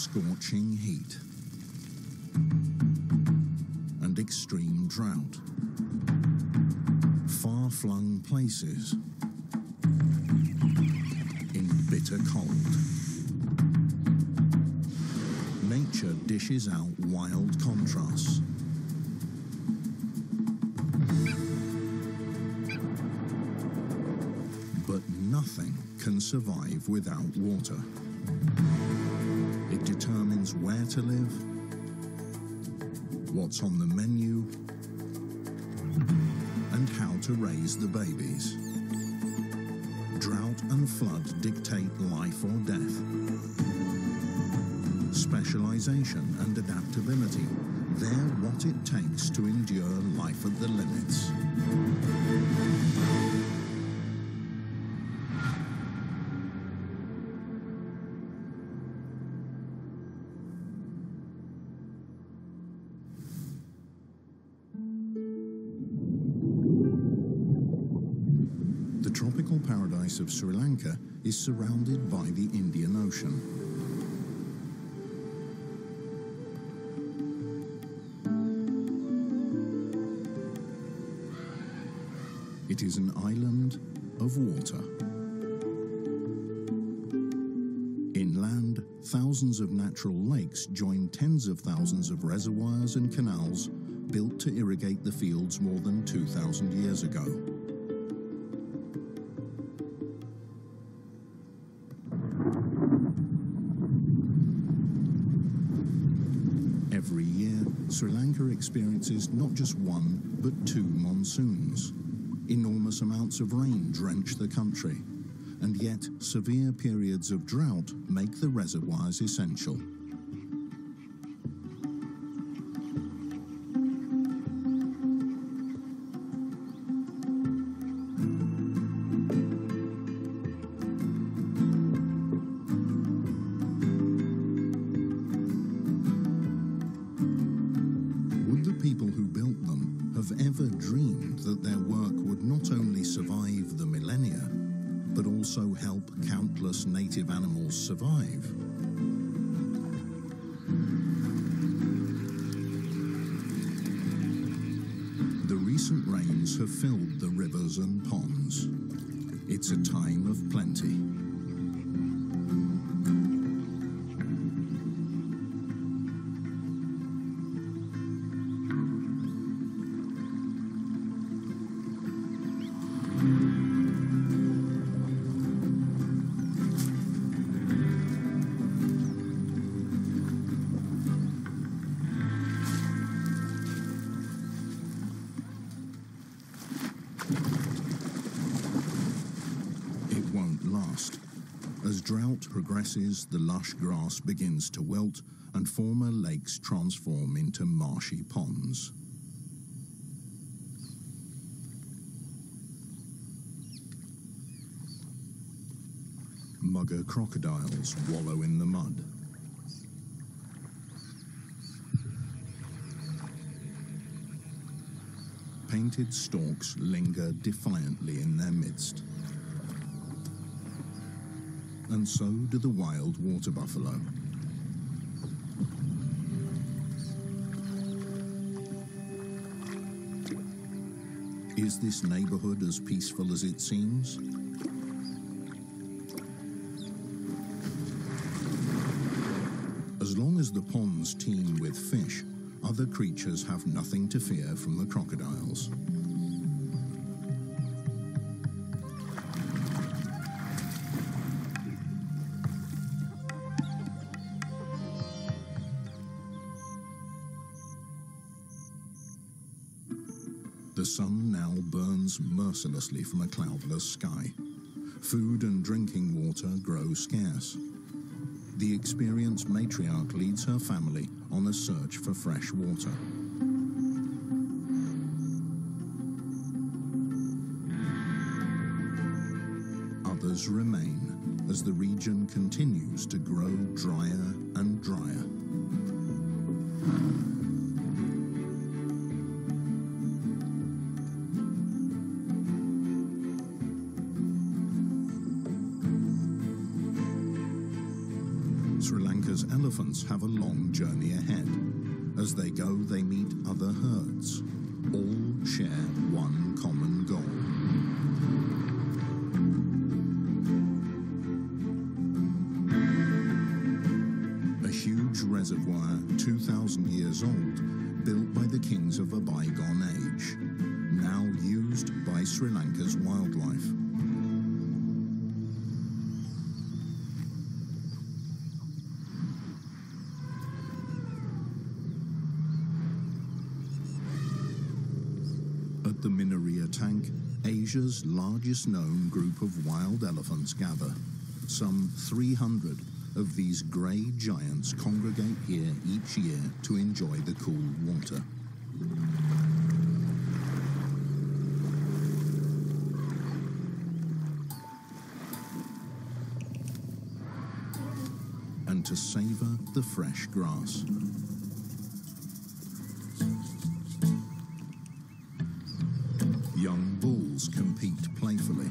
scorching heat and extreme drought. Far-flung places in bitter cold. Nature dishes out wild contrasts. But nothing can survive without water. It determines where to live, what's on the menu, and how to raise the babies. Drought and flood dictate life or death. Specialization and adaptability, they're what it takes to endure life at the limits. The tropical paradise of Sri Lanka is surrounded by the Indian Ocean. It is an island of water. Inland, thousands of natural lakes join tens of thousands of reservoirs and canals built to irrigate the fields more than 2,000 years ago. Every year, Sri Lanka experiences not just one, but two monsoons. Enormous amounts of rain drench the country, and yet severe periods of drought make the reservoirs essential. Would the people who built them have ever dreamed that their work would not only survive the millennia, but also help countless native animals survive? The recent rains have filled the rivers and ponds. It's a time of plenty. As drought progresses, the lush grass begins to wilt and former lakes transform into marshy ponds. Mugger crocodiles wallow in the mud. Painted storks linger defiantly in their midst. And so do the wild water buffalo. Is this neighborhood as peaceful as it seems? As long as the ponds teem with fish, other creatures have nothing to fear from the crocodiles. The sun now burns mercilessly from a cloudless sky. Food and drinking water grow scarce. The experienced matriarch leads her family on a search for fresh water. Others remain as the region continues to grow drier and drier. Sri Lanka Lanka's elephants have a long journey ahead. As they go, they meet other herds. All share one common goal. A huge reservoir, 2,000 years old, built by the kings of a bygone age, now used by Sri Lanka's wildlife. At the Minaria Tank, Asia's largest known group of wild elephants gather. Some 300 of these grey giants congregate here each year to enjoy the cool water. And to savour the fresh grass. Young bulls compete playfully.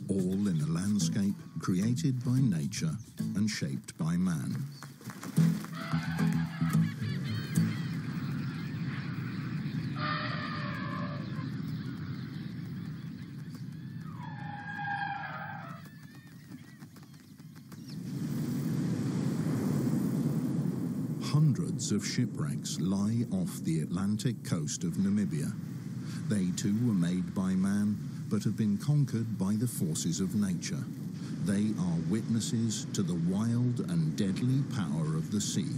All in a landscape created by nature and shaped by man. Hundreds of shipwrecks lie off the Atlantic coast of Namibia. They too were made by man, but have been conquered by the forces of nature. They are witnesses to the wild and deadly power of the sea.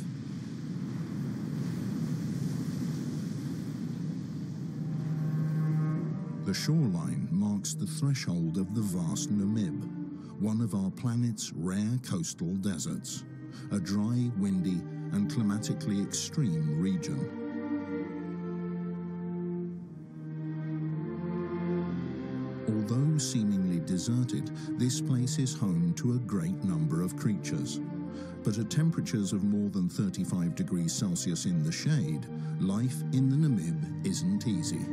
The shoreline marks the threshold of the vast Namib, one of our planet's rare coastal deserts, a dry, windy, and climatically extreme region. Although seemingly deserted, this place is home to a great number of creatures. But at temperatures of more than 35 degrees Celsius in the shade, life in the Namib isn't easy.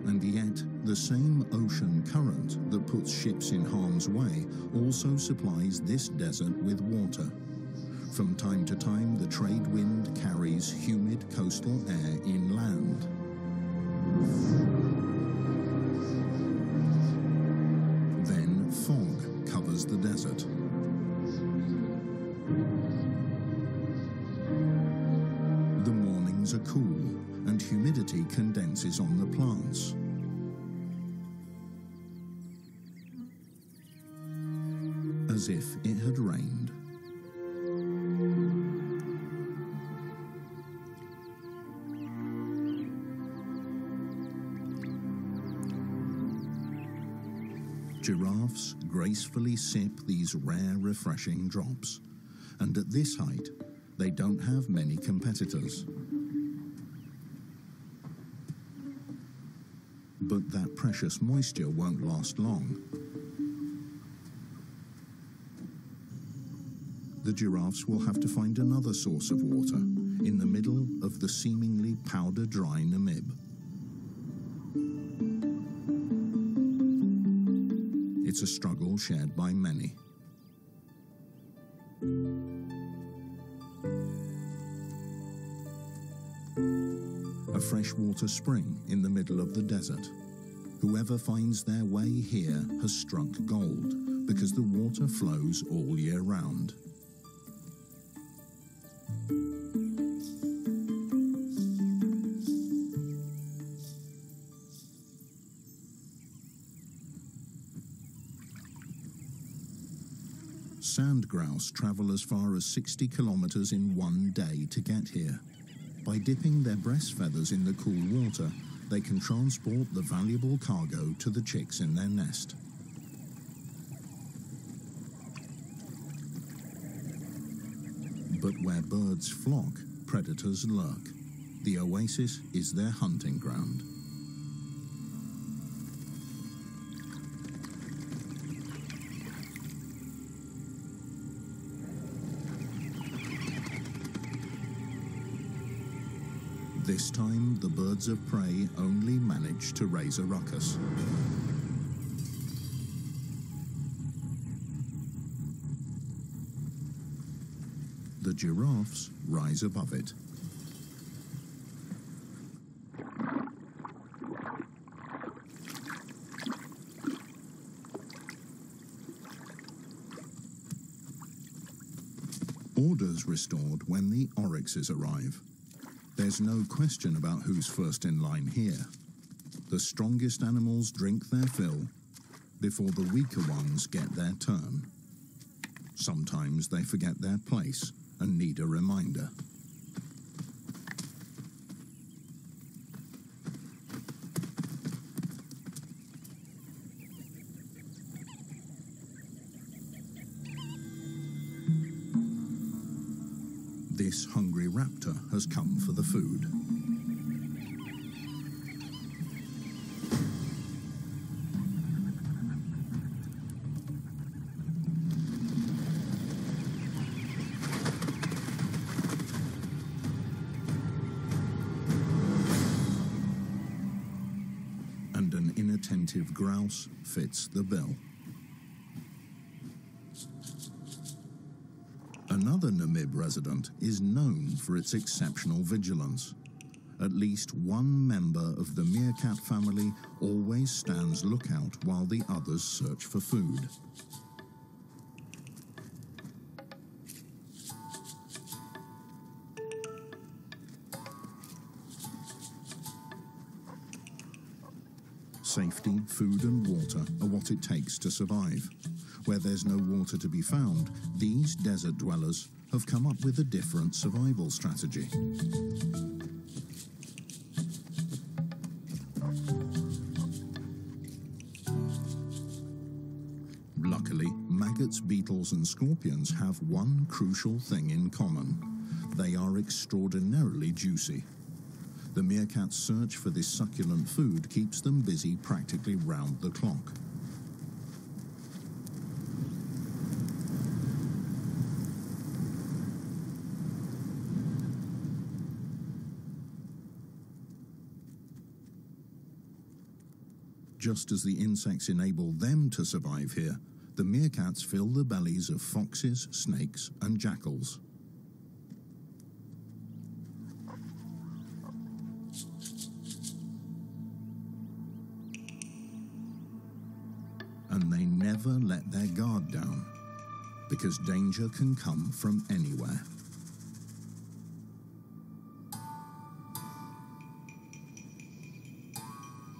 And yet, the same ocean current that puts ships in harm's way also supplies this desert with water. From time to time, the trade wind carries humid coastal air inland. Then fog covers the desert. The mornings are cool, and humidity condenses on the plants. As if it had rained. Giraffes gracefully sip these rare, refreshing drops, and at this height, they don't have many competitors. But that precious moisture won't last long. The giraffes will have to find another source of water in the middle of the seemingly powder-dry Namib. It's a struggle shared by many. A freshwater spring in the middle of the desert. Whoever finds their way here has struck gold, because the water flows all year round. Sand grouse travel as far as 60 kilometers in one day to get here. By dipping their breast feathers in the cool water, they can transport the valuable cargo to the chicks in their nest. But where birds flock, predators lurk. The oasis is their hunting ground. This time, the birds of prey only manage to raise a ruckus. The giraffes rise above it. Order's restored when the oryxes arrive. There's no question about who's first in line here. The strongest animals drink their fill before the weaker ones get their turn. Sometimes they forget their place and need a reminder. This hungry raptor has come for the food. And an inattentive grouse fits the bill. Another Namib resident is known for its exceptional vigilance. At least one member of the meerkat family always stands lookout while the others search for food. Safety, food and water are what it takes to survive. Where there's no water to be found, these desert dwellers have come up with a different survival strategy. Luckily, maggots, beetles and scorpions have one crucial thing in common. They are extraordinarily juicy. The meerkat's search for this succulent food keeps them busy practically round the clock. Just as the insects enable them to survive here, the meerkats fill the bellies of foxes, snakes, and jackals. And they never let their guard down, because danger can come from anywhere.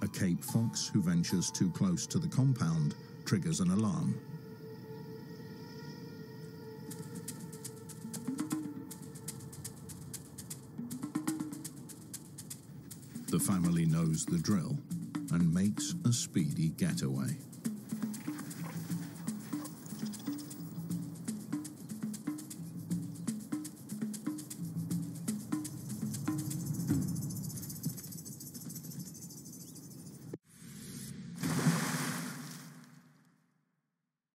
A Cape fox who ventures too close to the compound triggers an alarm. The family knows the drill and makes a speedy getaway.